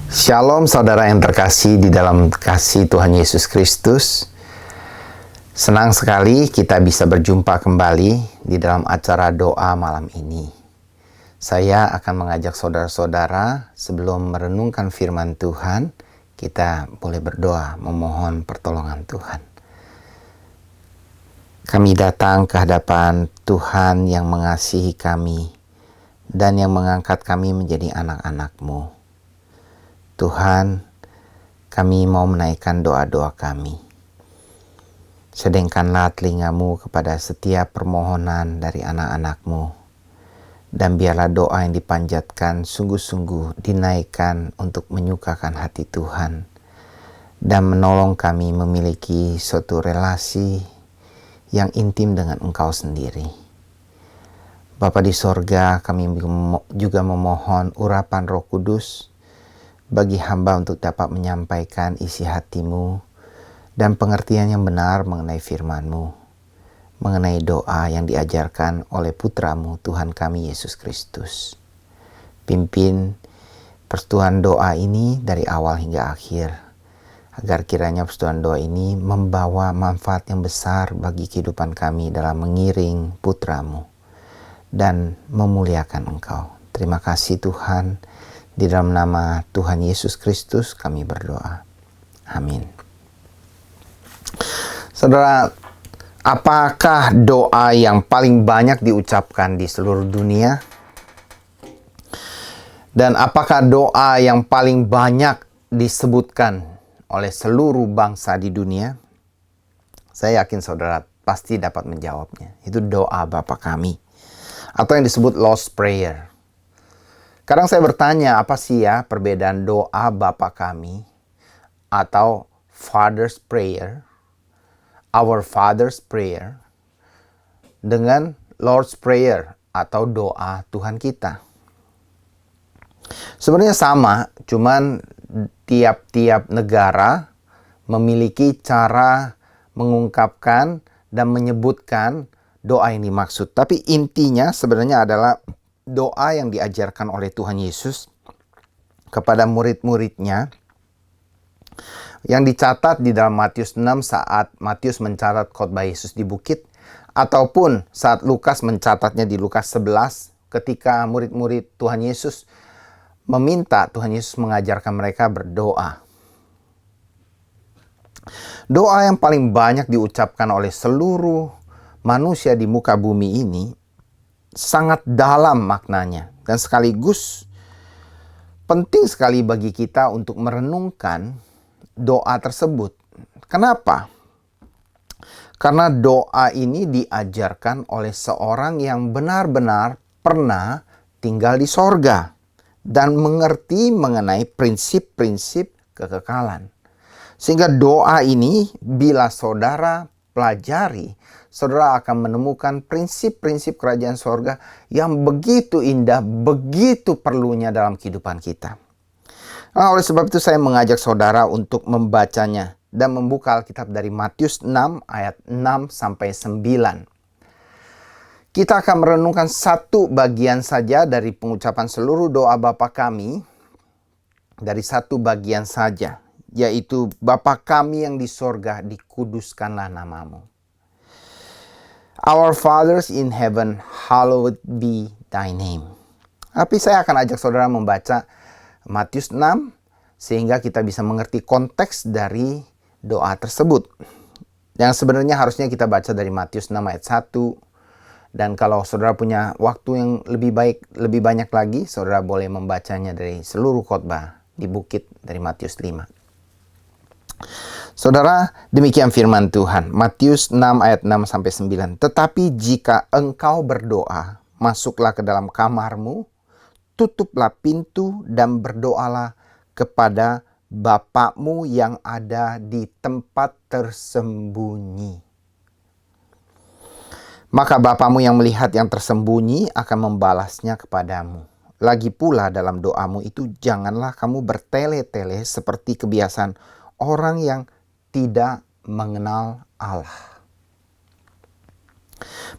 Shalom saudara yang terkasih di dalam kasih Tuhan Yesus Kristus. Senang sekali kita bisa berjumpa kembali di dalam acara doa malam ini. Saya akan mengajak saudara-saudara sebelum merenungkan firman Tuhan, kita boleh berdoa memohon pertolongan Tuhan. Kami datang ke hadapan Tuhan yang mengasihi kami dan yang mengangkat kami menjadi anak-anak-Mu. Tuhan, kami mau menaikkan doa-doa kami. Sedengkanlah telinga-Mu kepada setiap permohonan dari anak-anak-Mu. Dan biarlah doa yang dipanjatkan sungguh-sungguh dinaikkan untuk menyukakan hati Tuhan. Dan menolong kami memiliki suatu relasi yang intim dengan Engkau sendiri. Bapa di sorga, kami juga memohon urapan Roh Kudus bagi hamba untuk dapat menyampaikan isi hati-Mu dan pengertian yang benar mengenai firman-Mu, mengenai doa yang diajarkan oleh Putra-Mu Tuhan kami Yesus Kristus. Pimpin persetujuan doa ini dari awal hingga akhir, agar kiranya persetujuan doa ini membawa manfaat yang besar bagi kehidupan kami dalam mengiring Putra-Mu dan memuliakan Engkau. Terima kasih Tuhan. Di dalam nama Tuhan Yesus Kristus kami berdoa. Amin. Saudara, apakah doa yang paling banyak diucapkan di seluruh dunia? Dan apakah doa yang paling banyak disebutkan oleh seluruh bangsa di dunia? Saya yakin saudara pasti dapat menjawabnya. Itu doa Bapa kami, atau yang disebut Lord's Prayer. Kadang saya bertanya, apa sih ya perbedaan doa Bapa kami atau Father's Prayer, Our Father's Prayer, dengan Lord's Prayer atau doa Tuhan kita? Sebenarnya sama, cuman tiap-tiap negara memiliki cara mengungkapkan dan menyebutkan doa yang dimaksud. Tapi intinya sebenarnya adalah doa yang diajarkan oleh Tuhan Yesus kepada murid-muridnya, yang dicatat di dalam Matius 6 saat Matius mencatat khotbah Yesus di bukit, ataupun saat Lukas mencatatnya di Lukas 11 ketika murid-murid Tuhan Yesus meminta Tuhan Yesus mengajarkan mereka berdoa. Doa yang paling banyak diucapkan oleh seluruh manusia di muka bumi ini sangat dalam maknanya, dan sekaligus penting sekali bagi kita untuk merenungkan doa tersebut. Kenapa? Karena doa ini diajarkan oleh seorang yang benar-benar pernah tinggal di sorga dan mengerti mengenai prinsip-prinsip kekekalan. Sehingga doa ini bila saudara pelajari, saudara akan menemukan prinsip-prinsip kerajaan sorga yang begitu indah, begitu perlunya dalam kehidupan kita. Nah, oleh sebab itu saya mengajak saudara untuk membacanya dan membuka Alkitab dari Matius 6 ayat 6 sampai 9. Kita akan merenungkan satu bagian saja dari pengucapan seluruh doa Bapa kami, dari satu bagian saja, yaitu Bapa kami yang di sorga, dikuduskanlah namamu. Our Fathers in heaven, hallowed be thy name. Tapi saya akan ajak saudara membaca Matius 6 sehingga kita bisa mengerti konteks dari doa tersebut. Yang sebenarnya harusnya kita baca dari Matius 6 ayat 1. Dan kalau saudara punya waktu yang lebih banyak lagi, saudara boleh membacanya dari seluruh khotbah di bukit dari Matius 5. Saudara, demikian firman Tuhan. Matius 6 ayat 6 sampai 9. Tetapi jika engkau berdoa, masuklah ke dalam kamarmu, tutuplah pintu dan berdoalah kepada Bapa-Mu yang ada di tempat tersembunyi. Maka Bapa-Mu yang melihat yang tersembunyi akan membalasnya kepadamu. Lagi pula dalam doamu itu janganlah kamu bertele-tele seperti kebiasaan orang yang tidak mengenal Allah.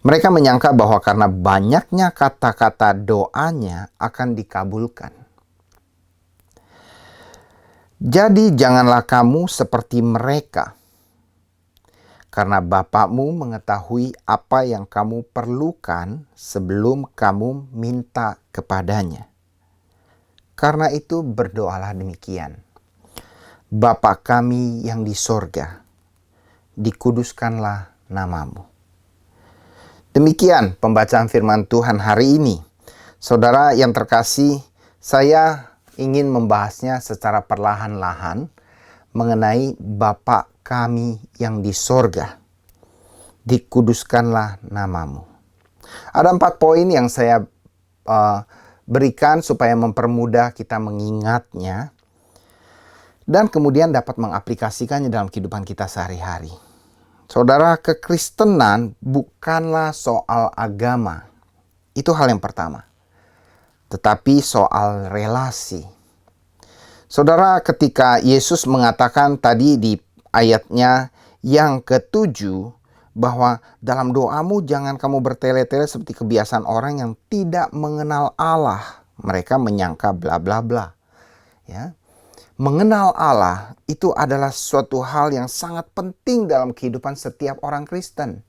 Mereka menyangka bahwa karena banyaknya kata-kata doanya akan dikabulkan. Jadi janganlah kamu seperti mereka, karena Bapakmu mengetahui apa yang kamu perlukan sebelum kamu minta kepadanya. Karena itu berdoalah demikian. Bapa kami yang di sorga, dikuduskanlah namamu. Demikian pembacaan firman Tuhan hari ini. Saudara yang terkasih, saya ingin membahasnya secara perlahan-lahan mengenai Bapa kami yang di sorga, dikuduskanlah namamu. Ada 4 poin yang saya berikan supaya mempermudah kita mengingatnya dan kemudian dapat mengaplikasikannya dalam kehidupan kita sehari-hari. Saudara, kekristenan bukanlah soal agama. Itu hal yang pertama. Tetapi soal relasi. Saudara, ketika Yesus mengatakan tadi di ayatnya yang ke-7 bahwa dalam doamu jangan kamu bertele-tele seperti kebiasaan orang yang tidak mengenal Allah. Mereka menyangka bla bla bla. Ya. Mengenal Allah itu adalah suatu hal yang sangat penting dalam kehidupan setiap orang Kristen.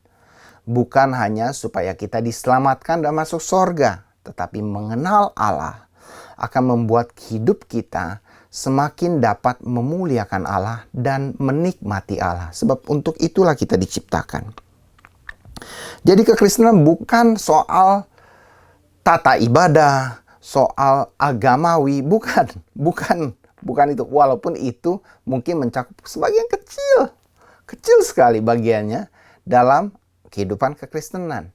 Bukan hanya supaya kita diselamatkan dan masuk surga, tetapi mengenal Allah akan membuat hidup kita semakin dapat memuliakan Allah dan menikmati Allah. Sebab untuk itulah kita diciptakan. Jadi kekristenan bukan soal tata ibadah, soal agamawi, bukan itu. Walaupun itu mungkin mencakup sebagian kecil sekali bagiannya dalam kehidupan kekristenan.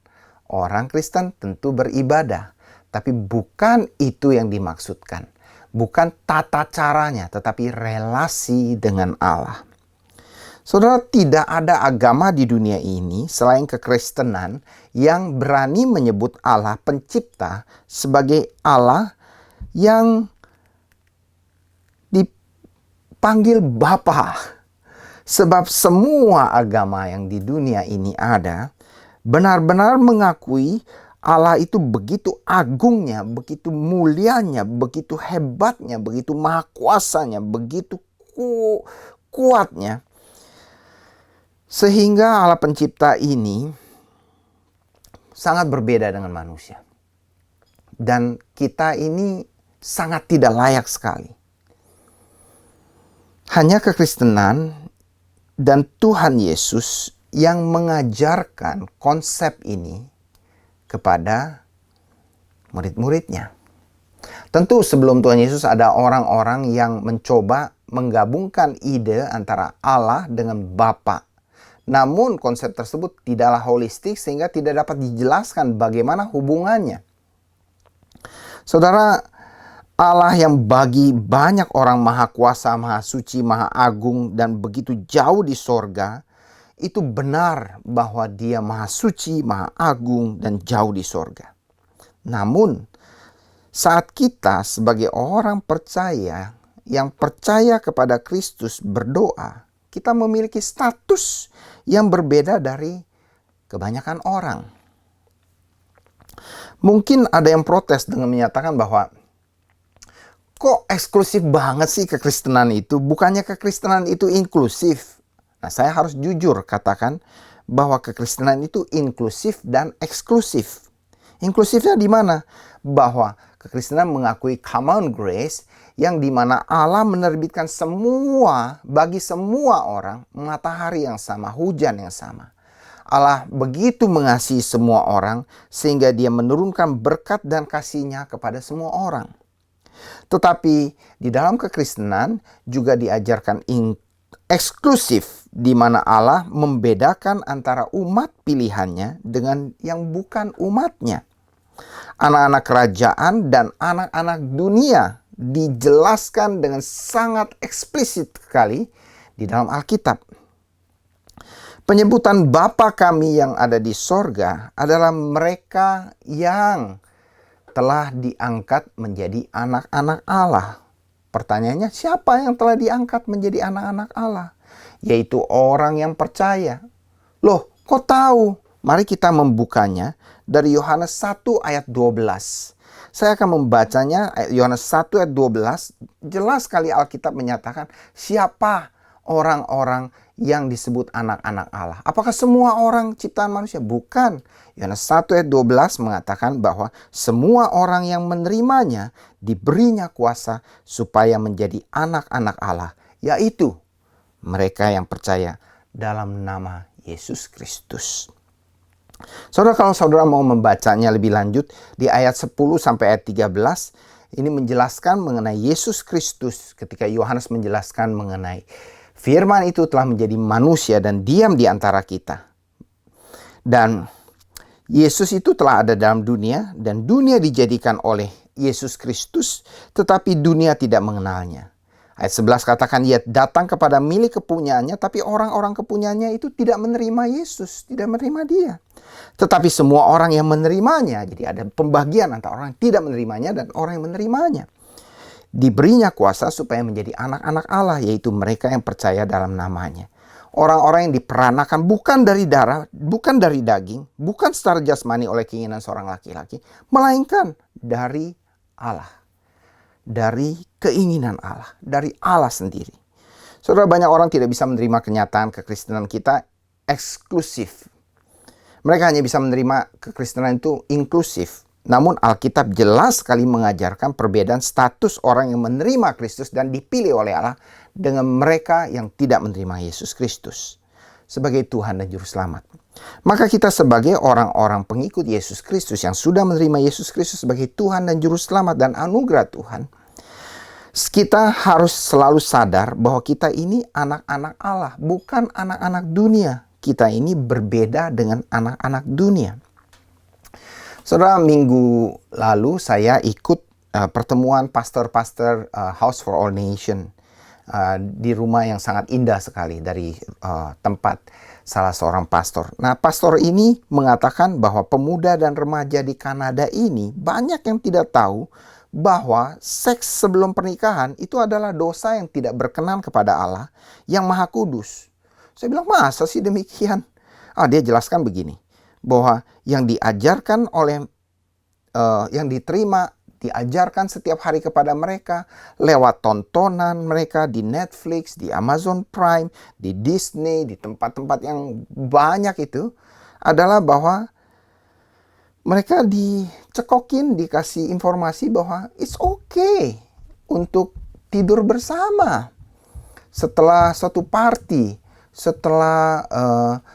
Orang Kristen tentu beribadah, tapi bukan itu yang dimaksudkan. Bukan tata caranya, tetapi relasi dengan Allah. Saudara, tidak ada agama di dunia ini selain kekristenan yang berani menyebut Allah pencipta sebagai Allah yang dipanggil Bapa. Sebab semua agama yang di dunia ini ada benar-benar mengakui Allah itu begitu agungnya, begitu mulianya, begitu hebatnya, begitu maha kuasanya, begitu kuatnya. Sehingga Allah pencipta ini sangat berbeda dengan manusia. Dan kita ini sangat tidak layak sekali. Hanya kekristenan dan Tuhan Yesus yang mengajarkan konsep ini kepada murid-muridnya. Tentu sebelum Tuhan Yesus ada orang-orang yang mencoba menggabungkan ide antara Allah dengan Bapa. Namun konsep tersebut tidaklah holistik sehingga tidak dapat dijelaskan bagaimana hubungannya. Saudara, Allah yang bagi banyak orang maha kuasa, maha suci, maha agung, dan begitu jauh di sorga, itu benar bahwa dia maha suci, maha agung, dan jauh di sorga. Namun, saat kita sebagai orang percaya, yang percaya kepada Kristus berdoa, kita memiliki status yang berbeda dari kebanyakan orang. Mungkin ada yang protes dengan menyatakan bahwa kok eksklusif banget sih kekristenan itu? Bukannya kekristenan itu inklusif? Nah, saya harus jujur katakan bahwa kekristenan itu inklusif dan eksklusif. Inklusifnya di mana? Bahwa kekristenan mengakui common grace yang di mana Allah menerbitkan bagi semua orang matahari yang sama, hujan yang sama. Allah begitu mengasihi semua orang sehingga dia menurunkan berkat dan kasih-Nya kepada semua orang. Tetapi di dalam kekristenan juga diajarkan eksklusif di mana Allah membedakan antara umat pilihannya dengan yang bukan umatnya. Anak-anak kerajaan dan anak-anak dunia dijelaskan dengan sangat eksplisit sekali di dalam Alkitab. Penyebutan Bapa kami yang ada di sorga adalah mereka yang telah diangkat menjadi anak-anak Allah. Pertanyaannya, siapa yang telah diangkat menjadi anak-anak Allah? Yaitu orang yang percaya. Loh, kok tahu? Mari kita membukanya dari Yohanes 1 ayat 12. Saya akan membacanya, Yohanes 1 ayat 12. Jelas sekali Alkitab menyatakan siapa orang-orang yang disebut anak-anak Allah. Apakah semua orang ciptaan manusia? Bukan. Yohanes 1 ayat 12 mengatakan bahwa semua orang yang menerimanya diberinya kuasa supaya menjadi anak-anak Allah, yaitu mereka yang percaya dalam nama Yesus Kristus. Saudara, kalau saudara mau membacanya lebih lanjut di ayat 10 sampai ayat 13, ini menjelaskan mengenai Yesus Kristus ketika Yohanes menjelaskan mengenai firman itu telah menjadi manusia dan diam di antara kita. Dan Yesus itu telah ada dalam dunia dan dunia dijadikan oleh Yesus Kristus, tetapi dunia tidak mengenalnya. Ayat 11 katakan, ia datang kepada milik kepunyaannya, tapi orang-orang kepunyaannya itu tidak menerima Yesus, tidak menerima dia. Tetapi semua orang yang menerimanya, jadi ada pembagian antara orang yang tidak menerimanya dan orang yang menerimanya, diberinya kuasa supaya menjadi anak-anak Allah, yaitu mereka yang percaya dalam namanya. Orang-orang yang diperanakan bukan dari darah, bukan dari daging, bukan secara jasmani oleh keinginan seorang laki-laki, melainkan dari Allah. Dari keinginan Allah, dari Allah sendiri. Saudara, banyak orang tidak bisa menerima kenyataan kekristenan kita eksklusif. Mereka hanya bisa menerima kekristenan itu inklusif. Namun Alkitab jelas sekali mengajarkan perbedaan status orang yang menerima Kristus dan dipilih oleh Allah dengan mereka yang tidak menerima Yesus Kristus sebagai Tuhan dan Juru Selamat. Maka kita sebagai orang-orang pengikut Yesus Kristus yang sudah menerima Yesus Kristus sebagai Tuhan dan Juru Selamat dan anugerah Tuhan, kita harus selalu sadar bahwa kita ini anak-anak Allah, bukan anak-anak dunia. Kita ini berbeda dengan anak-anak dunia. Saudara, minggu lalu saya ikut pertemuan pastor-pastor House for All Nation di rumah yang sangat indah sekali dari tempat salah seorang pastor. Nah, pastor ini mengatakan bahwa pemuda dan remaja di Kanada ini banyak yang tidak tahu bahwa seks sebelum pernikahan itu adalah dosa yang tidak berkenan kepada Allah yang Maha Kudus. Saya bilang, masa sih demikian? Dia jelaskan begini, bahwa yang diajarkan oleh yang diajarkan setiap hari kepada mereka lewat tontonan mereka di Netflix, di Amazon Prime, di Disney, di tempat-tempat yang banyak itu adalah bahwa mereka dicekokin, dikasih informasi bahwa it's okay untuk tidur bersama setelah suatu party, setelah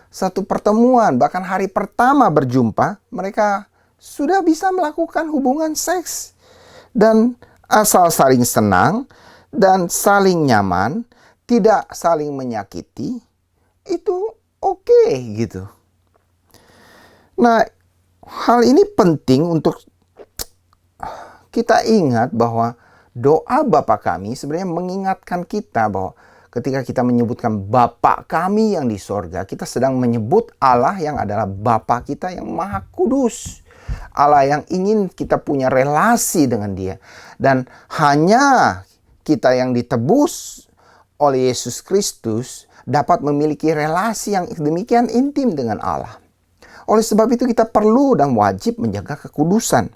satu pertemuan, bahkan hari pertama berjumpa, mereka sudah bisa melakukan hubungan seks. Dan asal saling senang dan saling nyaman, tidak saling menyakiti, itu oke gitu. Nah, hal ini penting untuk kita ingat bahwa doa Bapa kami sebenarnya mengingatkan kita bahwa ketika kita menyebutkan Bapa kami yang di sorga, kita sedang menyebut Allah yang adalah Bapa kita yang Maha Kudus. Allah yang ingin kita punya relasi dengan Dia. Dan hanya kita yang ditebus oleh Yesus Kristus dapat memiliki relasi yang demikian intim dengan Allah. Oleh sebab itu kita perlu dan wajib menjaga kekudusan.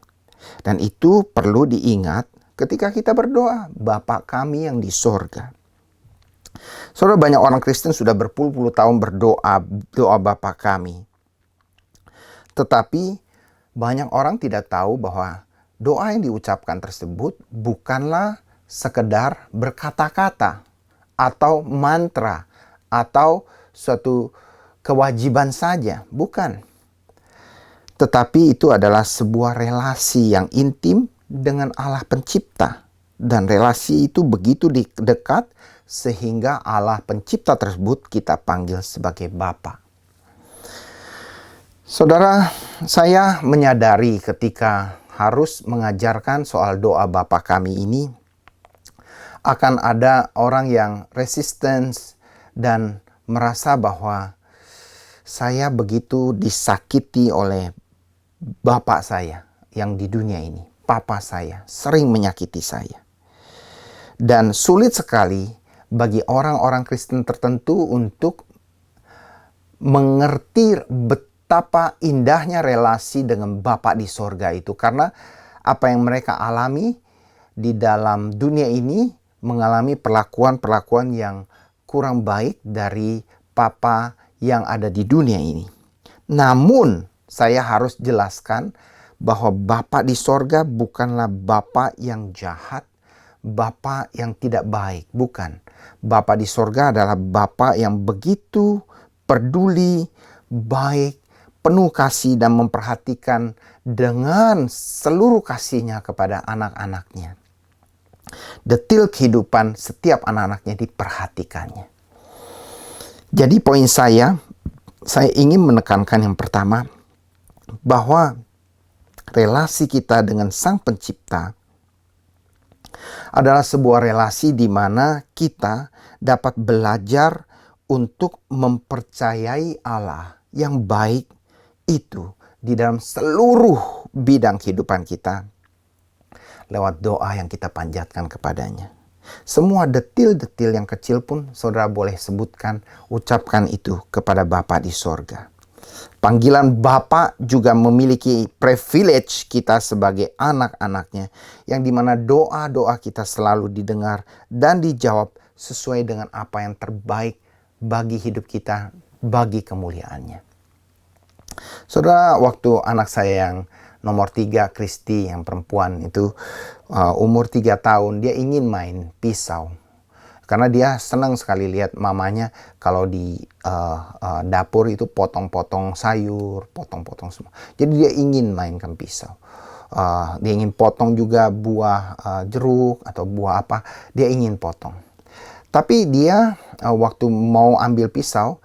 Dan itu perlu diingat ketika kita berdoa, Bapa kami yang di sorga. Saudara, banyak orang Kristen sudah berpuluh-puluh tahun berdoa, doa Bapa kami. Tetapi banyak orang tidak tahu bahwa doa yang diucapkan tersebut bukanlah sekedar berkata-kata atau mantra atau suatu kewajiban saja, bukan. Tetapi itu adalah sebuah relasi yang intim dengan Allah Pencipta. Dan relasi itu begitu dekat sehingga Allah Pencipta tersebut kita panggil sebagai Bapa. Saudara, saya menyadari ketika harus mengajarkan soal doa Bapa kami ini, akan ada orang yang resistance dan merasa bahwa saya begitu disakiti oleh Bapak saya yang di dunia ini. Papa saya sering menyakiti saya. Dan sulit sekali bagi orang-orang Kristen tertentu untuk mengerti betapa indahnya relasi dengan Bapa di sorga itu. Karena apa yang mereka alami di dalam dunia ini, mengalami perlakuan-perlakuan yang kurang baik dari Papa yang ada di dunia ini. Namun, saya harus jelaskan bahwa Bapa di sorga bukanlah Bapa yang jahat, Bapa yang tidak baik. Bukan. Bapa di sorga adalah Bapa yang begitu peduli, baik, penuh kasih dan memperhatikan dengan seluruh kasihnya kepada anak-anaknya. Detil kehidupan setiap anak-anaknya diperhatikannya. Jadi poin saya ingin menekankan yang pertama, bahwa relasi kita dengan Sang Pencipta adalah sebuah relasi di mana kita dapat belajar untuk mempercayai Allah yang baik itu di dalam seluruh bidang kehidupan kita lewat doa yang kita panjatkan kepadanya. Semua detil-detil yang kecil pun saudara boleh sebutkan, ucapkan itu kepada Bapa di sorga. Panggilan Bapa juga memiliki privilege kita sebagai anak-anaknya, yang dimana doa-doa kita selalu didengar dan dijawab sesuai dengan apa yang terbaik bagi hidup kita, bagi kemuliaannya. Saudara, waktu anak saya yang nomor 3, Kristi yang perempuan itu umur 3 tahun, dia ingin main pisau. Karena dia senang sekali lihat mamanya kalau di dapur itu potong-potong sayur, potong-potong semua. Jadi dia ingin mainkan pisau. Dia ingin potong juga buah jeruk atau buah apa, dia ingin potong. Tapi dia waktu mau ambil pisau,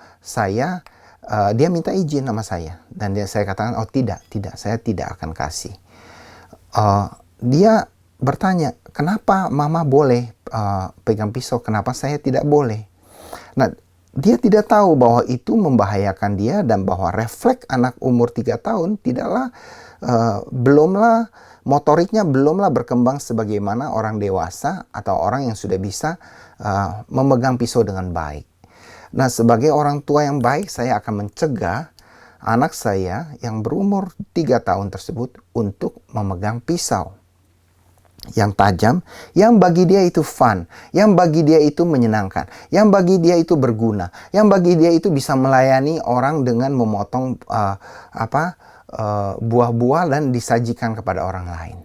dia minta izin sama saya. Dan saya katakan, oh tidak, saya tidak akan kasih. Dia bertanya, kenapa mama boleh pegang pisau, kenapa saya tidak boleh? Nah, dia tidak tahu bahwa itu membahayakan dia dan bahwa refleks anak umur 3 tahun belumlah motoriknya belumlah berkembang sebagaimana orang dewasa atau orang yang sudah bisa memegang pisau dengan baik. Nah, sebagai orang tua yang baik, saya akan mencegah anak saya yang berumur 3 tahun tersebut untuk memegang pisau yang tajam, yang bagi dia itu fun, yang bagi dia itu menyenangkan, yang bagi dia itu berguna, yang bagi dia itu bisa melayani orang dengan memotong buah-buah dan disajikan kepada orang lain.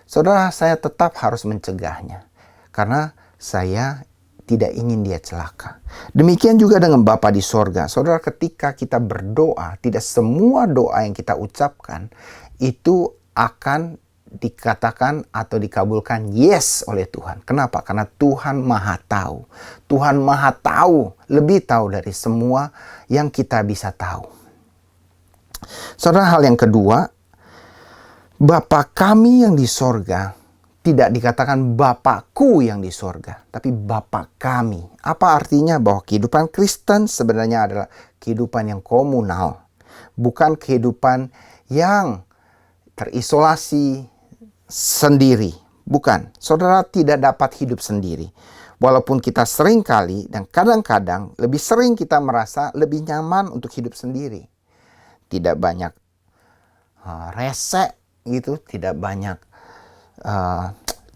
Saudara, saya tetap harus mencegahnya karena saya tidak ingin dia celaka. Demikian juga dengan Bapa di sorga. Saudara, ketika kita berdoa, tidak semua doa yang kita ucapkan itu akan dikatakan atau dikabulkan yes oleh Tuhan. Kenapa? Karena Tuhan Maha Tahu. Tuhan Maha Tahu, lebih tahu dari semua yang kita bisa tahu. Saudara, hal yang kedua, Bapa kami yang di sorga, tidak dikatakan Bapakku yang di sorga, tapi Bapa kami. Apa artinya? Bahwa kehidupan Kristen sebenarnya adalah kehidupan yang komunal, bukan kehidupan yang terisolasi sendiri. Bukan. Saudara tidak dapat hidup sendiri. Walaupun kita sering kali dan kadang-kadang lebih sering kita merasa lebih nyaman untuk hidup sendiri. Tidak banyak rese gitu, tidak banyak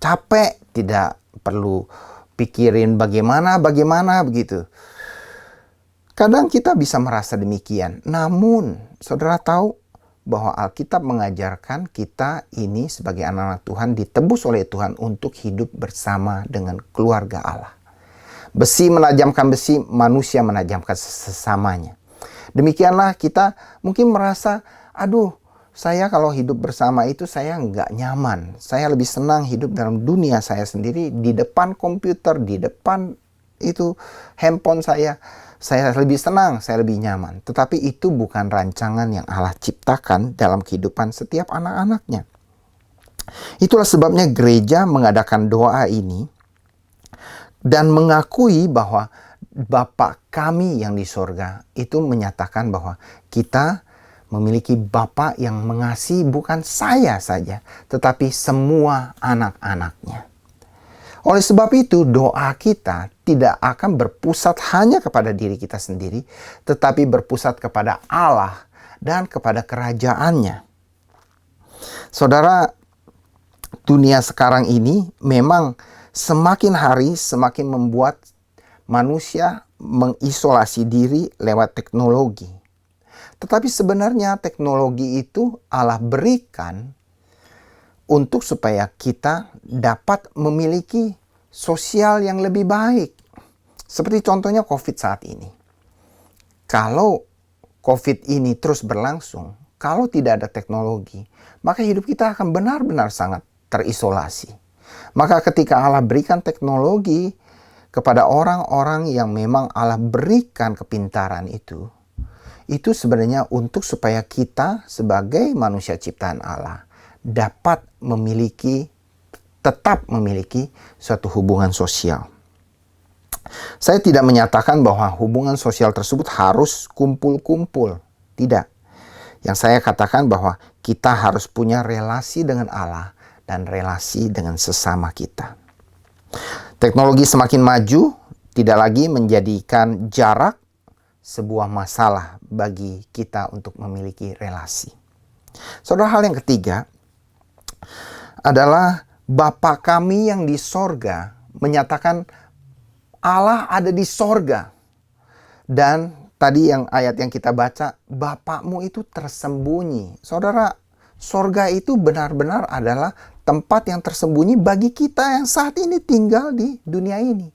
capek, tidak perlu pikirin bagaimana begitu. Kadang kita bisa merasa demikian. Namun, saudara tahu bahwa Alkitab mengajarkan kita ini sebagai anak-anak Tuhan ditebus oleh Tuhan untuk hidup bersama dengan keluarga Allah. Besi menajamkan besi, manusia menajamkan sesamanya. Demikianlah kita mungkin merasa, aduh, saya kalau hidup bersama itu saya nggak nyaman. Saya lebih senang hidup dalam dunia saya sendiri, di depan komputer, di depan itu handphone saya. Saya lebih senang, saya lebih nyaman. Tetapi itu bukan rancangan yang Allah ciptakan dalam kehidupan setiap anak-anaknya. Itulah sebabnya gereja mengadakan doa ini dan mengakui bahwa Bapa kami yang di sorga itu menyatakan bahwa kita memiliki Bapa yang mengasihi bukan saya saja, tetapi semua anak-anaknya. Oleh sebab itu, doa kita tidak akan berpusat hanya kepada diri kita sendiri, tetapi berpusat kepada Allah dan kepada kerajaannya. Saudara, dunia sekarang ini memang semakin hari semakin membuat manusia mengisolasi diri lewat teknologi. Tetapi sebenarnya teknologi itu Allah berikan untuk supaya kita dapat memiliki sosial yang lebih baik. Seperti contohnya COVID saat ini. Kalau COVID ini terus berlangsung, kalau tidak ada teknologi, maka hidup kita akan benar-benar sangat terisolasi. Maka ketika Allah berikan teknologi kepada orang-orang yang memang Allah berikan kepintaran itu sebenarnya untuk supaya kita sebagai manusia ciptaan Allah dapat tetap memiliki suatu hubungan sosial. Saya tidak menyatakan bahwa hubungan sosial tersebut harus kumpul-kumpul. Tidak. Yang saya katakan bahwa kita harus punya relasi dengan Allah dan relasi dengan sesama kita. Teknologi semakin maju, tidak lagi menjadikan jarak sebuah masalah bagi kita untuk memiliki relasi. Saudara, hal yang ketiga adalah Bapa kami yang di sorga menyatakan Allah ada di sorga. Dan tadi yang ayat yang kita baca, Bapakmu itu tersembunyi. Saudara, sorga itu benar-benar adalah tempat yang tersembunyi bagi kita yang saat ini tinggal di dunia ini.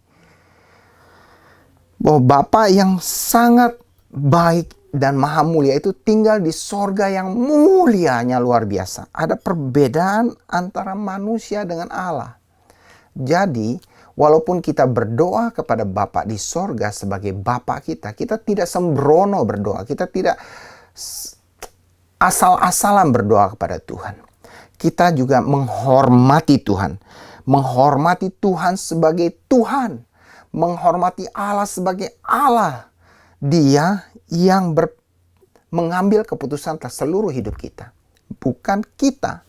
Bahwa Bapa yang sangat baik dan maha mulia itu tinggal di sorga yang mulianya luar biasa. Ada perbedaan antara manusia dengan Allah. Jadi, walaupun kita berdoa kepada Bapa di sorga sebagai Bapa kita, kita tidak sembrono berdoa. Kita tidak asal-asalan berdoa kepada Tuhan. Kita juga menghormati Tuhan. Menghormati Tuhan sebagai Tuhan. Menghormati Allah sebagai Allah. Dia yang mengambil keputusan atas seluruh hidup kita. Bukan kita.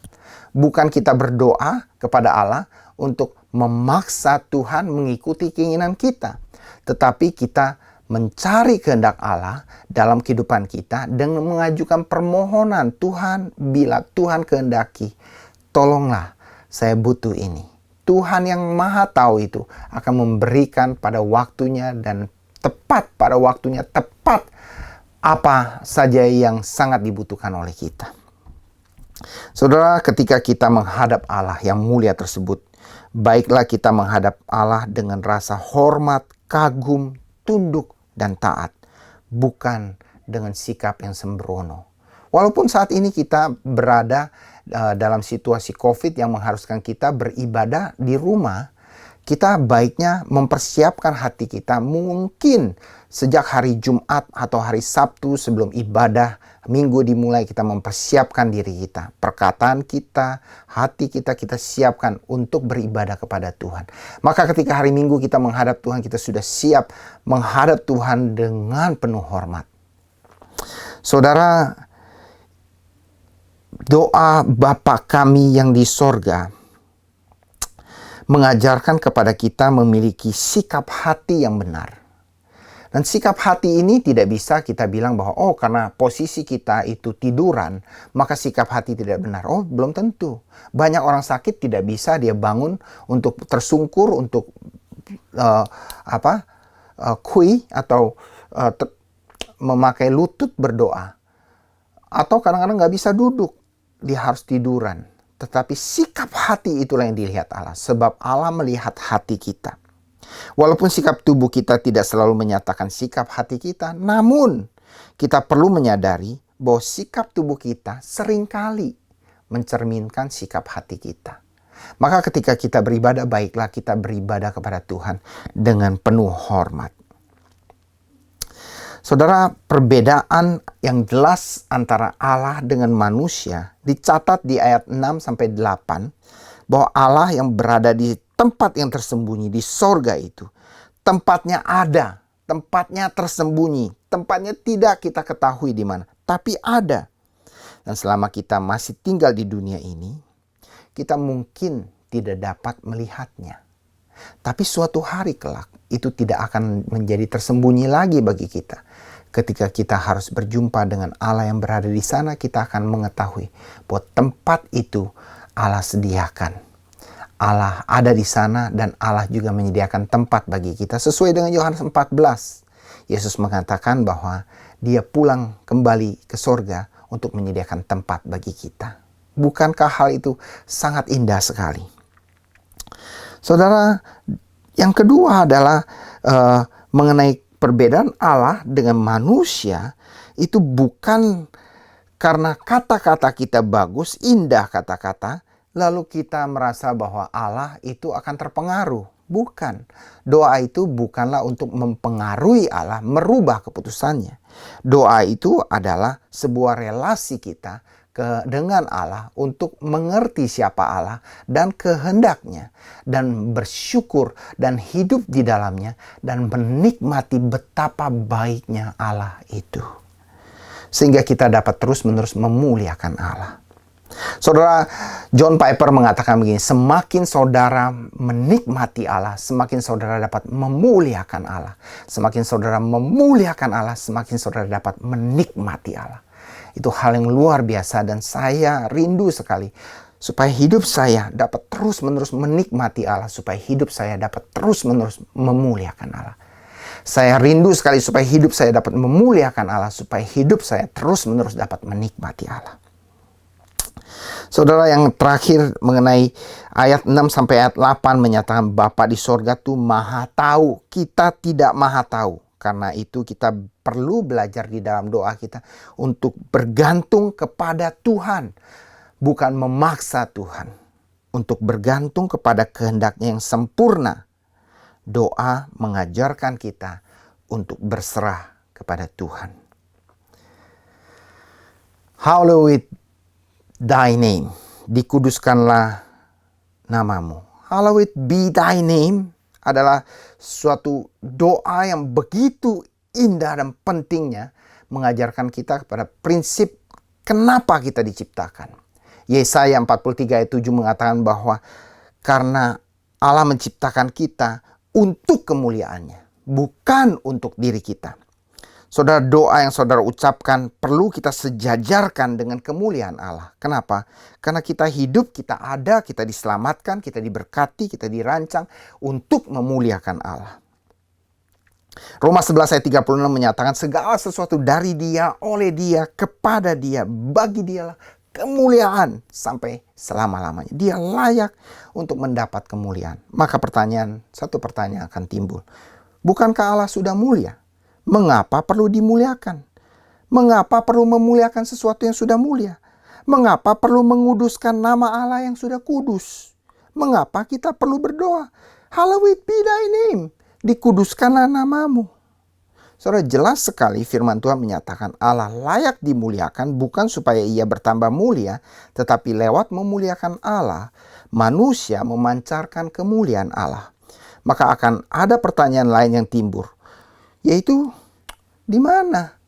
Bukan kita berdoa kepada Allah untuk memaksa Tuhan mengikuti keinginan kita. Tetapi kita mencari kehendak Allah dalam kehidupan kita dengan mengajukan permohonan, Tuhan, bila Tuhan kehendaki, tolonglah, saya butuh ini. Tuhan yang maha tahu itu akan memberikan pada waktunya dan tepat pada waktunya, tepat apa saja yang sangat dibutuhkan oleh kita. Saudara, ketika kita menghadap Allah yang mulia tersebut, baiklah kita menghadap Allah dengan rasa hormat, kagum, tunduk, dan taat, bukan dengan sikap yang sembrono. Walaupun saat ini kita berada dalam situasi COVID yang mengharuskan kita beribadah di rumah, kita baiknya mempersiapkan hati kita mungkin sejak hari Jumat atau hari Sabtu sebelum ibadah minggu dimulai, kita mempersiapkan diri kita, perkataan kita, hati kita siapkan untuk beribadah kepada Tuhan. Maka ketika hari Minggu kita menghadap Tuhan, kita sudah siap menghadap Tuhan dengan penuh hormat. Saudara, doa Bapa kami yang di sorga mengajarkan kepada kita memiliki sikap hati yang benar. Dan sikap hati ini tidak bisa kita bilang bahwa karena posisi kita itu tiduran, maka sikap hati tidak benar. Belum tentu. Banyak orang sakit tidak bisa dia bangun untuk tersungkur, untuk kui atau memakai lutut berdoa. Atau kadang-kadang nggak bisa duduk, dia harus tiduran. Tetapi sikap hati itulah yang dilihat Allah, sebab Allah melihat hati kita. Walaupun sikap tubuh kita tidak selalu menyatakan sikap hati kita, namun kita perlu menyadari bahwa sikap tubuh kita seringkali mencerminkan sikap hati kita. Maka ketika kita beribadah, baiklah kita beribadah kepada Tuhan dengan penuh hormat. Saudara, perbedaan yang jelas antara Allah dengan manusia dicatat di ayat 6-8, bahwa Allah yang berada di tempat yang tersembunyi di sorga itu, tempatnya ada, tempatnya tersembunyi, tempatnya tidak kita ketahui di mana, tapi ada. Dan selama kita masih tinggal di dunia ini, kita mungkin tidak dapat melihatnya. Tapi suatu hari kelak, itu tidak akan menjadi tersembunyi lagi bagi kita. Ketika kita harus berjumpa dengan Allah yang berada di sana, kita akan mengetahui bahwa tempat itu Allah sediakan Allah ada di sana dan Allah juga menyediakan tempat bagi kita. Sesuai dengan Yohanes 14, Yesus mengatakan bahwa dia pulang kembali ke sorga untuk menyediakan tempat bagi kita. Bukankah hal itu sangat indah sekali? Saudara, yang kedua adalah mengenai perbedaan Allah dengan manusia. Itu bukan karena kata-kata kita bagus, indah kata-kata, lalu kita merasa bahwa Allah itu akan terpengaruh. Bukan. Doa itu bukanlah untuk mempengaruhi Allah, merubah keputusannya. Doa itu adalah sebuah relasi kita dengan Allah untuk mengerti siapa Allah dan kehendaknya, dan bersyukur dan hidup di dalamnya, dan menikmati betapa baiknya Allah itu. Sehingga kita dapat terus-menerus memuliakan Allah. Saudara, John Piper mengatakan begini, semakin saudara menikmati Allah, semakin saudara dapat memuliakan Allah. Semakin saudara memuliakan Allah, semakin saudara dapat menikmati Allah. Itu hal yang luar biasa dan saya rindu sekali supaya hidup saya dapat terus-menerus menikmati Allah, supaya hidup saya dapat terus-menerus memuliakan Allah. Saya rindu sekali supaya hidup saya dapat memuliakan Allah, supaya hidup saya terus-menerus dapat menikmati Allah. Saudara, yang terakhir mengenai ayat 6 sampai ayat 8 menyatakan Bapa di sorga tuh maha tahu. Kita tidak maha tahu. Karena itu kita perlu belajar di dalam doa kita untuk bergantung kepada Tuhan. Bukan memaksa Tuhan. Untuk bergantung kepada kehendaknya yang sempurna. Doa mengajarkan kita untuk berserah kepada Tuhan. Hallowed Thy name, dikuduskanlah namamu. Hallowed be thy name adalah suatu doa yang begitu indah dan pentingnya mengajarkan kita kepada prinsip kenapa kita diciptakan. Yesaya 43 ayat 7 mengatakan bahwa karena Allah menciptakan kita untuk kemuliaannya, bukan untuk diri kita. Saudara, doa yang saudara ucapkan perlu kita sejajarkan dengan kemuliaan Allah. Kenapa? Karena kita hidup, kita ada, kita diselamatkan, kita diberkati, kita dirancang untuk memuliakan Allah. Roma 11 ayat 36 menyatakan segala sesuatu dari Dia, oleh Dia, kepada Dia, bagi Dialah kemuliaan sampai selama-lamanya. Dia layak untuk mendapat kemuliaan. Maka satu pertanyaan akan timbul. Bukankah Allah sudah mulia? Mengapa perlu dimuliakan? Mengapa perlu memuliakan sesuatu yang sudah mulia? Mengapa perlu menguduskan nama Allah yang sudah kudus? Mengapa kita perlu berdoa? Hallowed be thy name. Dikuduskanlah namamu. Saudara, jelas sekali firman Tuhan menyatakan Allah layak dimuliakan bukan supaya ia bertambah mulia, tetapi lewat memuliakan Allah, manusia memancarkan kemuliaan Allah. Maka akan ada pertanyaan lain yang timbul, yaitu di mana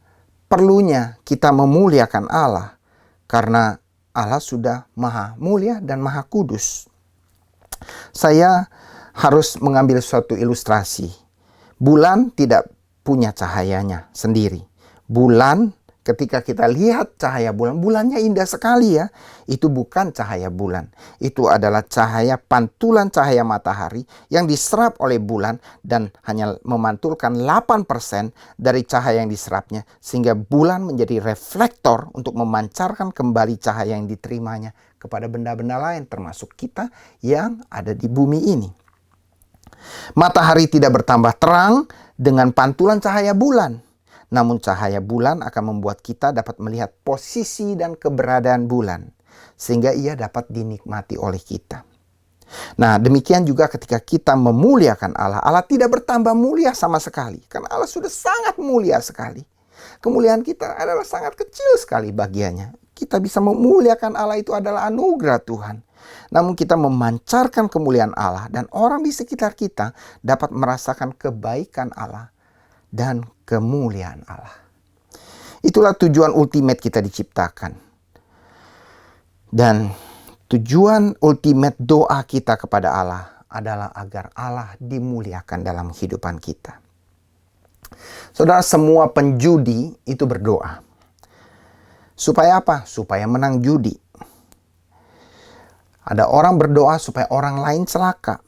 perlunya kita memuliakan Allah? Karena Allah sudah maha mulia dan maha kudus. Saya harus mengambil suatu ilustrasi. Bulan tidak punya cahayanya sendiri. Bulan, ketika kita lihat cahaya bulan, bulannya indah sekali ya. Itu bukan cahaya bulan. Itu adalah cahaya pantulan cahaya matahari yang diserap oleh bulan dan hanya memantulkan 8% dari cahaya yang diserapnya. Sehingga bulan menjadi reflektor untuk memancarkan kembali cahaya yang diterimanya kepada benda-benda lain termasuk kita yang ada di bumi ini. Matahari tidak bertambah terang dengan pantulan cahaya bulan. Namun cahaya bulan akan membuat kita dapat melihat posisi dan keberadaan bulan. Sehingga ia dapat dinikmati oleh kita. Nah, demikian juga ketika kita memuliakan Allah. Allah tidak bertambah mulia sama sekali. Karena Allah sudah sangat mulia sekali. Kemuliaan kita adalah sangat kecil sekali bagiannya. Kita bisa memuliakan Allah itu adalah anugerah Tuhan. Namun kita memancarkan kemuliaan Allah dan orang di sekitar kita dapat merasakan kebaikan Allah dan kemuliaan Allah. Itulah tujuan ultimate kita diciptakan. Dan tujuan ultimate doa kita kepada Allah adalah agar Allah dimuliakan dalam kehidupan kita. Saudara, semua penjudi itu berdoa. Supaya apa? Supaya menang judi. Ada orang berdoa supaya orang lain celaka.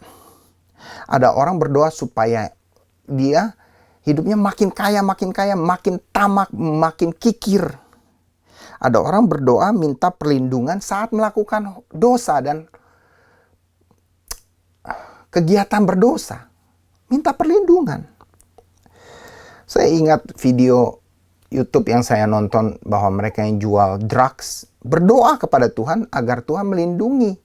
Ada orang berdoa supaya dia hidupnya makin kaya, makin tamak, makin kikir. Ada orang berdoa minta perlindungan saat melakukan dosa dan kegiatan berdosa. Minta perlindungan. Saya ingat video YouTube yang saya nonton bahwa mereka yang jual drugs berdoa kepada Tuhan agar Tuhan melindungi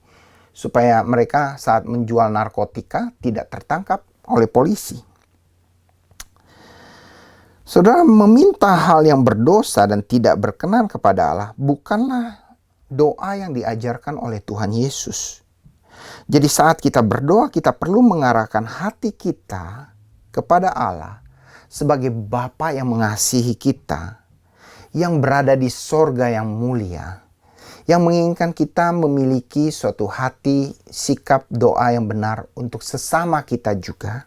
supaya mereka saat menjual narkotika tidak tertangkap oleh polisi. Saudara, meminta hal yang berdosa dan tidak berkenan kepada Allah bukanlah doa yang diajarkan oleh Tuhan Yesus. Jadi saat kita berdoa, kita perlu mengarahkan hati kita kepada Allah sebagai Bapa yang mengasihi kita, yang berada di sorga yang mulia, yang menginginkan kita memiliki suatu hati, sikap doa yang benar untuk sesama kita juga,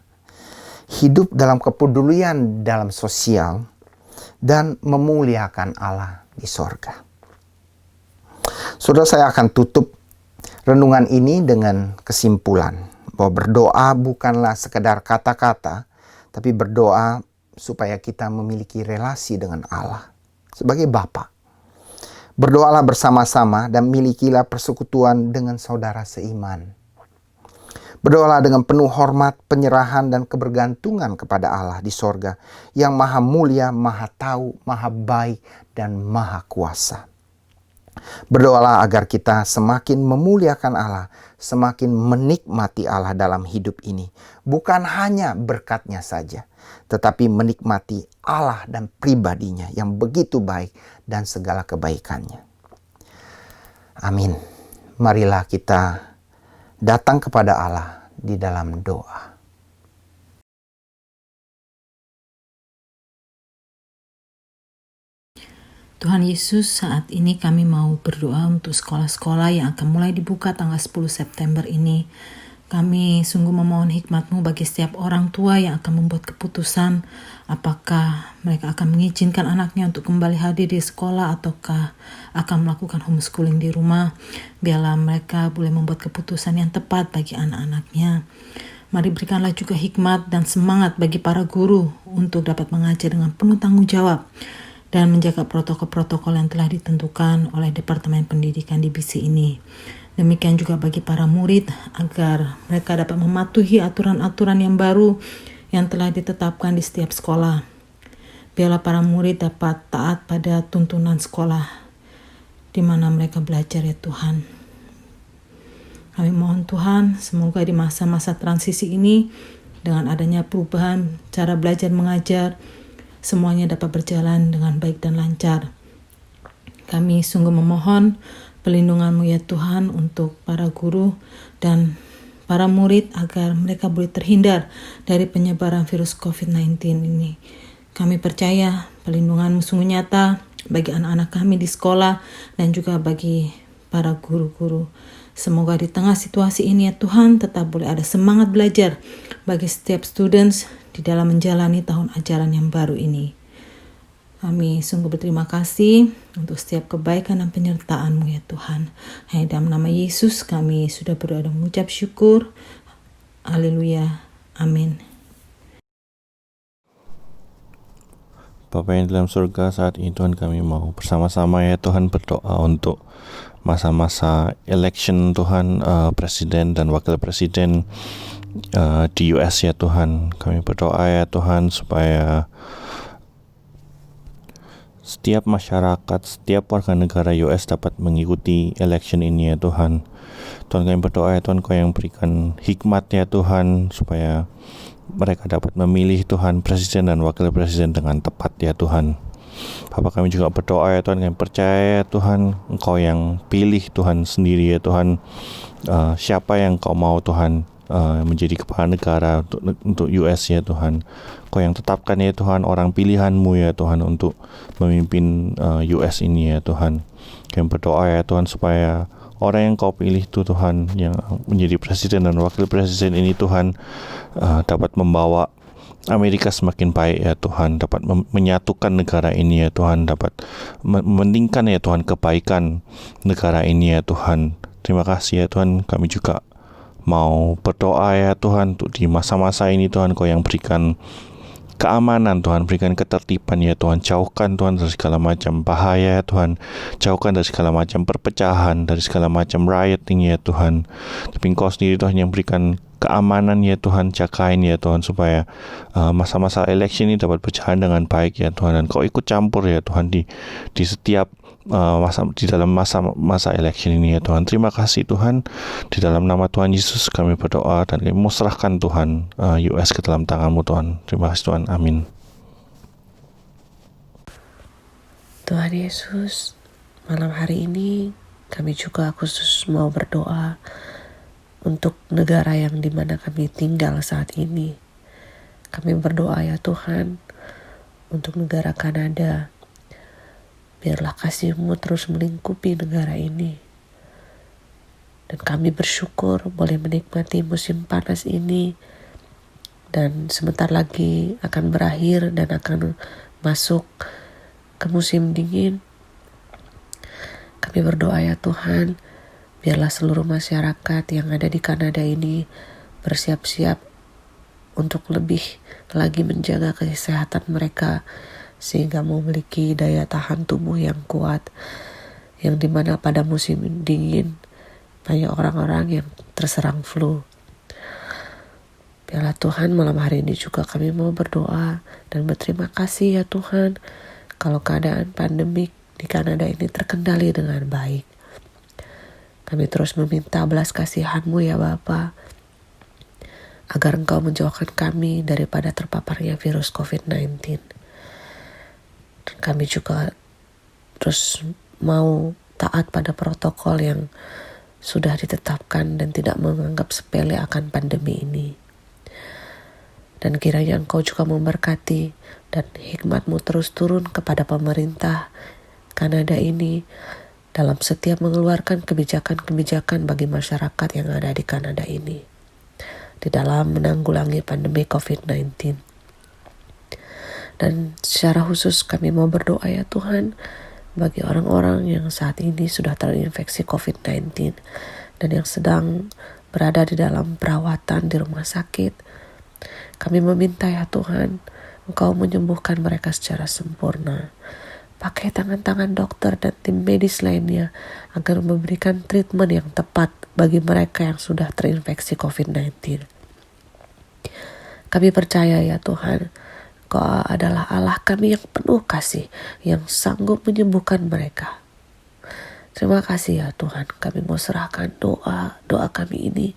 hidup dalam kepedulian dalam sosial, dan memuliakan Allah di sorga. Saudara, saya akan tutup renungan ini dengan kesimpulan bahwa berdoa bukanlah sekedar kata-kata, tapi berdoa supaya kita memiliki relasi dengan Allah sebagai Bapa. Berdoalah bersama-sama dan milikilah persekutuan dengan saudara seiman. Berdoalah dengan penuh hormat, penyerahan, dan kebergantungan kepada Allah di sorga yang maha mulia, maha tahu, maha baik, dan maha kuasa. Berdoalah agar kita semakin memuliakan Allah, semakin menikmati Allah dalam hidup ini. Bukan hanya berkat-Nya saja, tetapi menikmati Allah dan pribadinya yang begitu baik dan segala kebaikannya. Amin. Marilah kita datang kepada Allah di dalam doa. Tuhan Yesus, saat ini kami mau berdoa untuk sekolah-sekolah yang akan mulai dibuka tanggal 10 September ini. Kami sungguh memohon hikmat-Mu bagi setiap orang tua yang akan membuat keputusan apakah mereka akan mengizinkan anaknya untuk kembali hadir di sekolah ataukah akan melakukan homeschooling di rumah. Biarlah mereka boleh membuat keputusan yang tepat bagi anak-anaknya. Mari berikanlah juga hikmat dan semangat bagi para guru untuk dapat mengajar dengan penuh tanggung jawab dan menjaga protokol-protokol yang telah ditentukan oleh Departemen Pendidikan di BC ini. Demikian juga bagi para murid agar mereka dapat mematuhi aturan-aturan yang baru yang telah ditetapkan di setiap sekolah. Biarlah para murid dapat taat pada tuntunan sekolah di mana mereka belajar, ya Tuhan. Kami mohon Tuhan, semoga di masa-masa transisi ini dengan adanya perubahan cara belajar mengajar, semuanya dapat berjalan dengan baik dan lancar. Kami sungguh memohon pelindungan-Mu, ya Tuhan, untuk para guru dan para murid agar mereka boleh terhindar dari penyebaran virus COVID-19 ini. Kami percaya pelindungan-Mu sungguh nyata bagi anak-anak kami di sekolah dan juga bagi para guru-guru. Semoga di tengah situasi ini, ya Tuhan, tetap boleh ada semangat belajar bagi setiap students di dalam menjalani tahun ajaran yang baru ini. Kami sungguh berterima kasih untuk setiap kebaikan dan penyertaan-Mu, ya Tuhan. Hanya dalam nama Yesus kami sudah berdoa dan mengucap syukur. Haleluya. Amin. Bapa yang dalam surga, saat ini Tuhan kami mau bersama-sama, ya Tuhan, berdoa untuk masa-masa election Tuhan, presiden dan wakil presiden di US, ya Tuhan. Kami berdoa, ya Tuhan, supaya setiap masyarakat, setiap warga negara US dapat mengikuti election ini, ya Tuhan. Tuhan, kami berdoa, ya Tuhan, Kau yang berikan hikmat, ya Tuhan, supaya mereka dapat memilih Tuhan presiden dan wakil presiden dengan tepat, ya Tuhan. Bapak, kami juga berdoa, ya Tuhan, kami percaya, ya Tuhan, Engkau yang pilih Tuhan sendiri, ya Tuhan, siapa yang Kau mau Tuhan menjadi kepala negara untuk US, ya Tuhan. Kau yang tetapkan, ya Tuhan, orang pilihan-Mu, ya Tuhan, untuk memimpin US ini, ya Tuhan. Kami berdoa, ya Tuhan, supaya orang yang Kau pilih itu Tuhan, yang menjadi presiden dan wakil presiden ini Tuhan, dapat membawa Amerika semakin baik, ya Tuhan, dapat menyatukan negara ini, ya Tuhan, dapat mementingkan, ya Tuhan, kebaikan negara ini, ya Tuhan, Terima kasih ya Tuhan, kami juga mau berdoa ya Tuhan untuk di masa-masa ini Tuhan, Kau yang berikan keamanan Tuhan, berikan ketertiban ya Tuhan. Jauhkan Tuhan dari segala macam bahaya ya Tuhan. Jauhkan dari segala macam perpecahan, dari segala macam rioting ya Tuhan. Tapi Engkau sendiri Tuhan yang berikan keamanan ya Tuhan. Jagain ya Tuhan supaya masa-masa election ini dapat berjalan dengan baik ya Tuhan. Dan Kau ikut campur ya Tuhan di setiap di dalam masa election ini ya Tuhan. Terima kasih Tuhan. Di dalam nama Tuhan Yesus kami berdoa dan kami mau serahkan Tuhan US ke dalam tangan-Mu Tuhan. Terima kasih Tuhan. Amin. Tuhan Yesus, malam hari ini kami juga khusus mau berdoa untuk negara yang dimana kami tinggal saat ini. Kami berdoa ya Tuhan untuk negara Kanada. Biarlah kasih-Mu terus melingkupi negara ini. Dan kami bersyukur boleh menikmati musim panas ini. Dan sebentar lagi akan berakhir dan akan masuk ke musim dingin. Kami berdoa ya Tuhan, biarlah seluruh masyarakat yang ada di Kanada ini bersiap-siap untuk lebih lagi menjaga kesehatan mereka, sehingga memiliki daya tahan tubuh yang kuat, yang dimana pada musim dingin banyak orang-orang yang terserang flu. Biarlah Tuhan malam hari ini juga kami mau berdoa dan berterima kasih ya Tuhan kalau keadaan pandemik di Kanada ini terkendali dengan baik. Kami terus meminta belas kasihan-Mu ya Bapa, agar Engkau menjauhkan kami daripada terpaparnya virus COVID-19. Dan kami juga terus mau taat pada protokol yang sudah ditetapkan dan tidak menganggap sepele akan pandemi ini. Dan kiranya Engkau juga memberkati dan hikmat-Mu terus turun kepada pemerintah Kanada ini dalam setiap mengeluarkan kebijakan-kebijakan bagi masyarakat yang ada di Kanada ini, di dalam menanggulangi pandemi COVID-19. Dan secara khusus kami mau berdoa ya Tuhan bagi orang-orang yang saat ini sudah terinfeksi COVID-19 dan yang sedang berada di dalam perawatan di rumah sakit. Kami meminta ya Tuhan, Engkau menyembuhkan mereka secara sempurna. Pakai tangan-tangan dokter dan tim medis lainnya agar memberikan treatment yang tepat bagi mereka yang sudah terinfeksi COVID-19. Kami percaya ya Tuhan, Engkau adalah Allah kami yang penuh kasih, yang sanggup menyembuhkan mereka. Terima kasih ya Tuhan, kami mau serahkan doa kami ini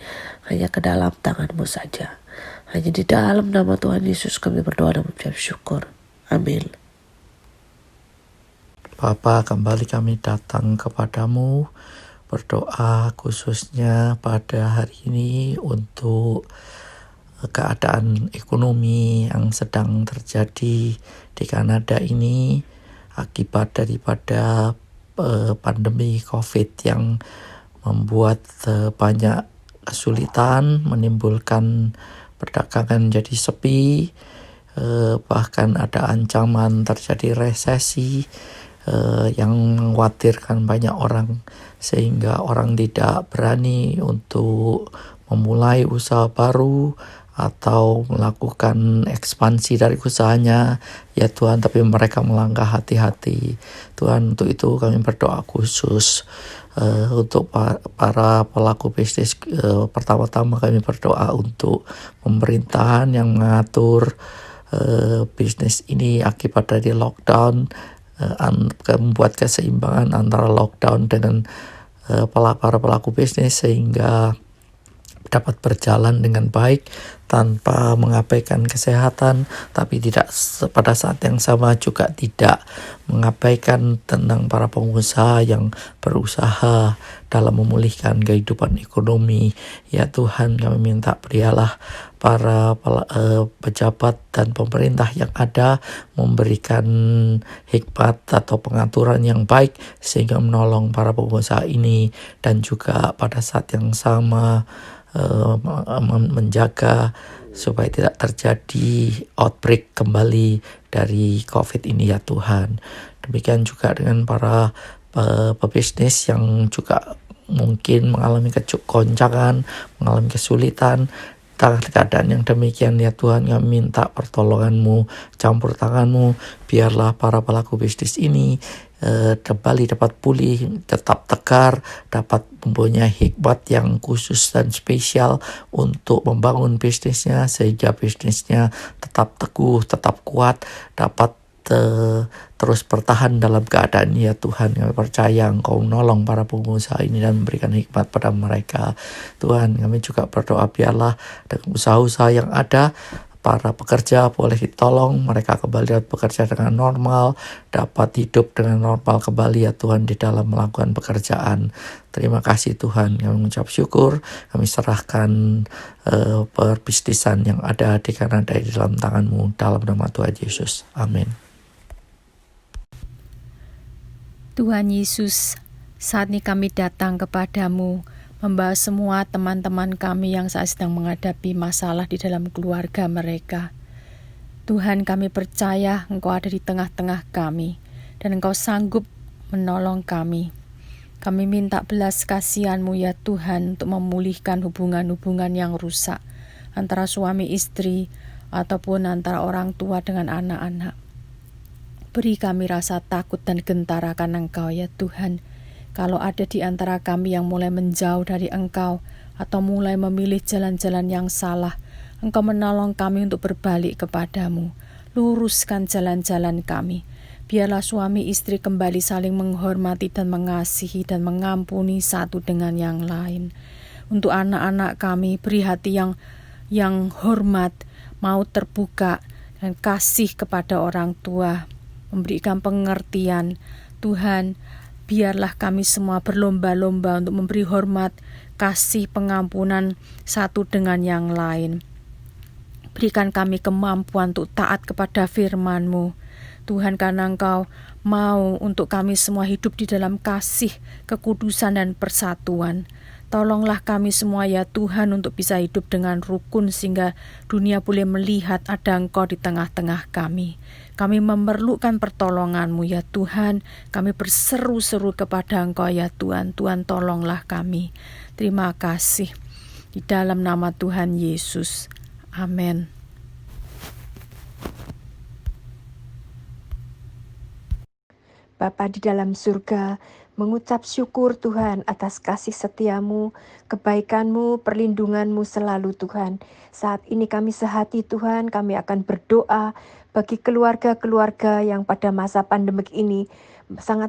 hanya ke dalam tangan-Mu saja. Hanya di dalam nama Tuhan Yesus kami berdoa dan mengucap syukur. Amin. Bapa, kembali kami datang kepadamu berdoa khususnya pada hari ini untuk keadaan ekonomi yang sedang terjadi di Kanada ini akibat daripada pandemi COVID yang membuat banyak kesulitan, menimbulkan perdagangan jadi sepi, bahkan ada ancaman terjadi resesi yang mengkhawatirkan banyak orang, sehingga orang tidak berani untuk memulai usaha baru atau melakukan ekspansi dari usahanya ya Tuhan, tapi mereka melangkah hati-hati Tuhan. Untuk itu kami berdoa khusus untuk para pelaku bisnis. Pertama-tama kami berdoa untuk pemerintahan yang mengatur bisnis ini akibat dari lockdown, membuat keseimbangan antara lockdown dengan para pelaku bisnis sehingga dapat berjalan dengan baik tanpa mengabaikan kesehatan, tapi tidak pada saat yang sama juga tidak mengabaikan tentang para pengusaha yang berusaha dalam memulihkan kehidupan ekonomi. Ya Tuhan, kami minta berialah para pejabat dan pemerintah yang ada memberikan hikmat atau pengaturan yang baik sehingga menolong para pengusaha ini, dan juga pada saat yang sama menjaga supaya tidak terjadi outbreak kembali dari COVID ini ya Tuhan. Demikian juga dengan para pebisnis yang juga mungkin mengalami goncangan, mengalami kesulitan. Dalam keadaan yang demikian ya Tuhan, kami minta pertolongan-Mu, campur tangan-Mu, biarlah para pelaku bisnis ini kembali dapat pulih, tetap tegar, dapat mempunyai hikmat yang khusus dan spesial untuk membangun bisnisnya, sehingga bisnisnya tetap teguh, tetap kuat, dapat terus bertahan dalam keadaan ya Tuhan. Kami percaya Engkau menolong para pengusaha ini dan memberikan hikmat pada mereka. Tuhan, kami juga berdoa biarlah dengan usaha-usaha yang ada, para pekerja boleh ditolong, mereka kembali dapat bekerja dengan normal, dapat hidup dengan normal kembali ya Tuhan di dalam melakukan pekerjaan. Terima kasih Tuhan, kami mengucap syukur, kami serahkan perbisnisan yang ada di Kanada di dalam tangan-Mu, dalam nama Tuhan Yesus. Amin. Tuhan Yesus, saat ini kami datang kepadamu, membawa semua teman-teman kami yang saat sedang menghadapi masalah di dalam keluarga mereka. Tuhan, kami percaya Engkau ada di tengah-tengah kami, dan Engkau sanggup menolong kami. Kami minta belas kasihan-Mu ya Tuhan, untuk memulihkan hubungan-hubungan yang rusak, antara suami istri, ataupun antara orang tua dengan anak-anak. Beri kami rasa takut dan gentar akan Engkau ya Tuhan. Kalau ada di antara kami yang mulai menjauh dari Engkau, atau mulai memilih jalan-jalan yang salah, Engkau menolong kami untuk berbalik kepadamu. Luruskan jalan-jalan kami. Biarlah suami istri kembali saling menghormati dan mengasihi dan mengampuni satu dengan yang lain. Untuk anak-anak kami, beri hati yang hormat, mau terbuka, dan kasih kepada orang tua, memberikan pengertian. Tuhan, biarlah kami semua berlomba-lomba untuk memberi hormat, kasih, pengampunan satu dengan yang lain. Berikan kami kemampuan untuk taat kepada firman-Mu. Tuhan, karena Engkau mau untuk kami semua hidup di dalam kasih, kekudusan, dan persatuan. Tolonglah kami semua ya Tuhan untuk bisa hidup dengan rukun, sehingga dunia boleh melihat ada Engkau di tengah-tengah kami. Kami memerlukan pertolongan-Mu ya Tuhan. Kami berseru-seru kepada Engkau ya Tuhan. Tuhan, tolonglah kami. Terima kasih. Di dalam nama Tuhan Yesus. Amin. Bapa di dalam surga, mengucap syukur Tuhan atas kasih setia-Mu, kebaikan-Mu, perlindungan-Mu selalu Tuhan. Saat ini kami sehati Tuhan, kami akan berdoa bagi keluarga-keluarga yang pada masa pandemik ini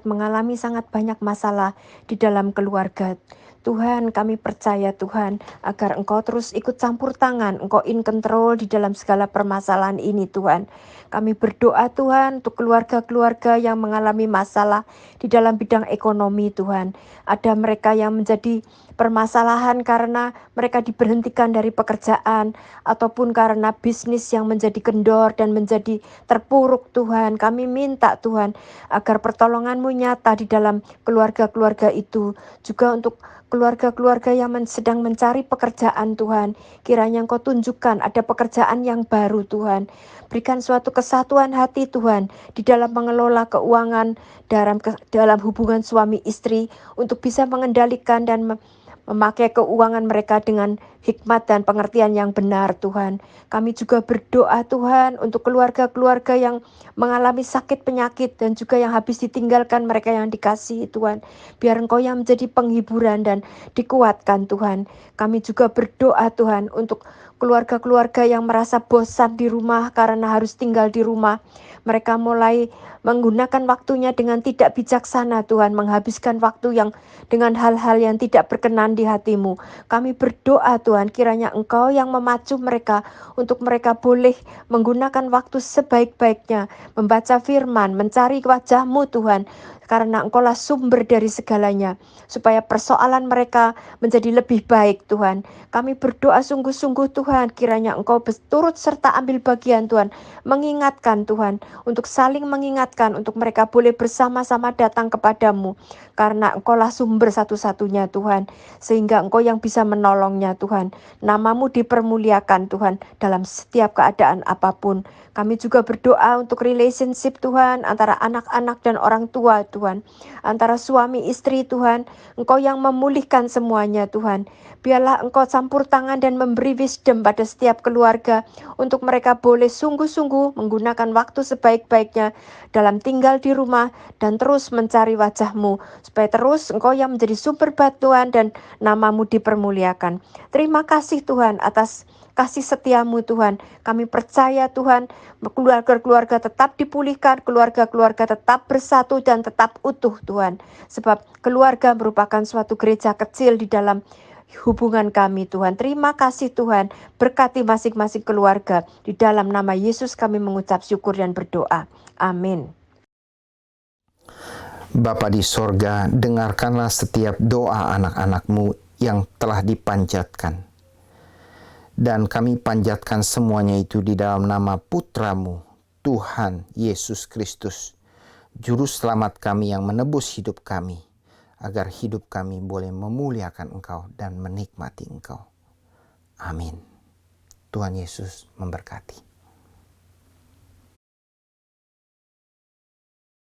mengalami sangat banyak masalah di dalam keluarga. Tuhan, kami percaya Tuhan agar Engkau terus ikut campur tangan, Engkau in control di dalam segala permasalahan ini Tuhan. Kami berdoa Tuhan untuk keluarga-keluarga yang mengalami masalah di dalam bidang ekonomi Tuhan. Ada mereka yang menjadi permasalahan karena mereka diberhentikan dari pekerjaan, ataupun karena bisnis yang menjadi kendor dan menjadi terpuruk Tuhan. Kami minta Tuhan agar pertolongan-Mu nyata di dalam keluarga-keluarga itu. Juga untuk keluarga-keluarga yang sedang mencari pekerjaan Tuhan, kiranya Engkau tunjukkan ada pekerjaan yang baru Tuhan. Berikan suatu kesatuan hati Tuhan di dalam mengelola keuangan dalam hubungan suami istri, untuk bisa mengendalikan dan memakai keuangan mereka dengan hikmat dan pengertian yang benar Tuhan. Kami juga berdoa Tuhan untuk keluarga-keluarga yang mengalami sakit penyakit dan juga yang habis ditinggalkan mereka yang dikasihi Tuhan. Biar Engkau yang menjadi penghiburan dan dikuatkan Tuhan. Kami juga berdoa Tuhan untuk keluarga-keluarga yang merasa bosan di rumah karena harus tinggal di rumah. Mereka mulai menggunakan waktunya dengan tidak bijaksana Tuhan, menghabiskan waktu yang dengan hal-hal yang tidak berkenan di hati-Mu. Kami berdoa Tuhan, kiranya Engkau yang memacu mereka untuk mereka boleh menggunakan waktu sebaik-baiknya, membaca firman, mencari wajah-Mu Tuhan, karena Engkaulah sumber dari segalanya, supaya persoalan mereka menjadi lebih baik Tuhan. Kami berdoa sungguh-sungguh Tuhan, Tuhan, kiranya Engkau turut serta ambil bagian Tuhan, mengingatkan Tuhan, untuk saling mengingatkan, untuk mereka boleh bersama-sama datang kepadamu, karena Engkaulah sumber satu-satunya Tuhan, sehingga Engkau yang bisa menolongnya Tuhan. Namamu dipermuliakan Tuhan dalam setiap keadaan apapun. Kami juga berdoa untuk relationship Tuhan antara anak-anak dan orang tua Tuhan, antara suami istri Tuhan. Engkau yang memulihkan semuanya Tuhan. Biarlah Engkau campur tangan dan memberi wisdom pada setiap keluarga untuk mereka boleh sungguh-sungguh menggunakan waktu sebaik-baiknya dalam tinggal di rumah dan terus mencari wajah-Mu, supaya terus Engkau yang menjadi sumber bantuan dan namamu dipermuliakan. Terima kasih Tuhan atas kasih setiamu Tuhan. Kami percaya Tuhan, keluarga-keluarga tetap dipulihkan, keluarga-keluarga tetap bersatu dan tetap utuh Tuhan. Sebab keluarga merupakan suatu gereja kecil di dalam hubungan kami Tuhan. Terima kasih Tuhan, berkati masing-masing keluarga. Di dalam nama Yesus kami mengucap syukur dan berdoa. Amin. Bapa di sorga, dengarkanlah setiap doa anak-anak-Mu yang telah dipanjatkan. Dan kami panjatkan semuanya itu di dalam nama Putra-Mu, Tuhan Yesus Kristus, Juru Selamat kami yang menebus hidup kami, agar hidup kami boleh memuliakan Engkau dan menikmati Engkau. Amin. Tuhan Yesus memberkati.